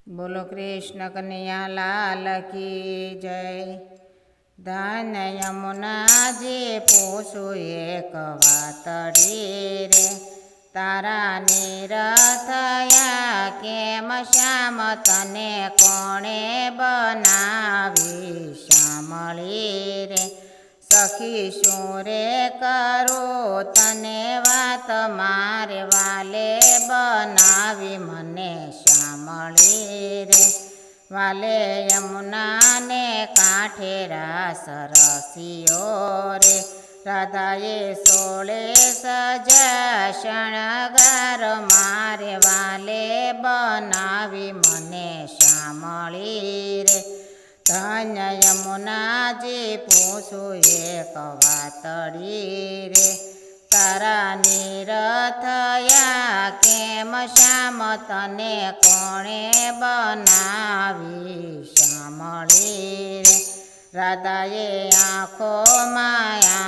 बोलो कृष्ण कन्हैया लाल की जय। धन यमुना जी पूछू एक वातड़ी रे, तारा निरथया केम श्याम तने कोणे बनावी श्यामળી रे। सखी शू रे करो तने वात मारे वाले बनावी मने श्यामળી रे। वाले यमुना ने कांठे रास रसियो रे, राधाए सोळे सजा शणगार मारे वाले बनावी मने श्यामળી रे। धन्य यमुना जी पूछू एक वातड़ी रे, तारा निरथया केम श्याम तने कोणे बनावी श्यामળી रे। राधाए आँखो माया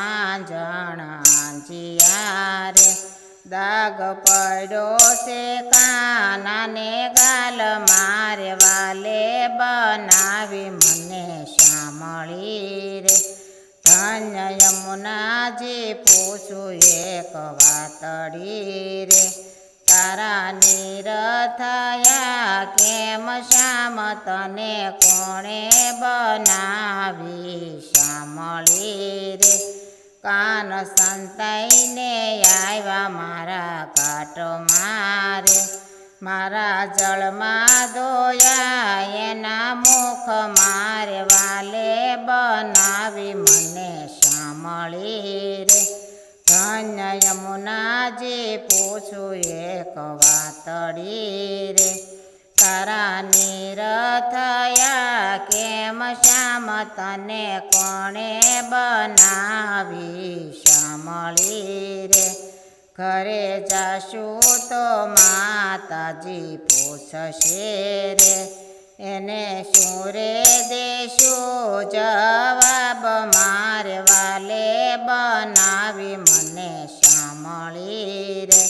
जणांजिया रे, दाग पड़ो से काना ने गाल मारे वाले बनावी मने श्यामળી रे। धन्य यमुना जी पूछू एक वातड़ी रे, तारा निरथया केम श्याम तने कोणे बनावी श्यामળી रे। कान संताईने आव्या मारा काट मारे, मारा जलमा धोया एना मुख मारे वाले बनावी मने श्यामળી रे। धन्य यमुना जी पूछू एक वातड़ी रे, तारा निरथया केम श्याम तने कोणे बनावी श्यामળી रे। घरे जाशू तो माताजी पूछशे रे, एने शू रे देशू जवाब मारे वाले बनावी मने श्यामળી रे।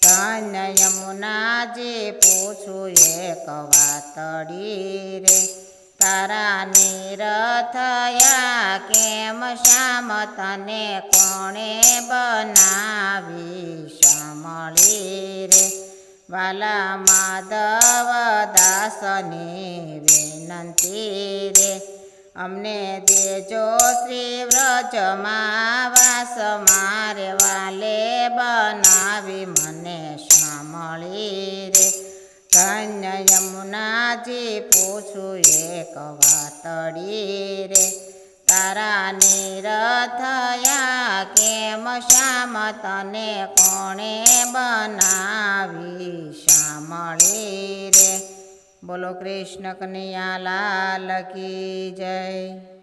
धन्य यमुना जी पूछू एक वातड़ी रे, तारा निरथया केम श्याम तने कोणे बनावी श्यामળી रे। वाला माधव दासनी विनंती रे, अमने देजो श्री व्रजमा वास मारे वाले बनावी मने श्यामળી रे। धन्य यमुना जी पूछू एक वातड़ी रे, तारा निरथया केम श्याम तने कोणे बनावी श्यामળી रे। बोलो कृष्ण कन्हैया लाल की जय।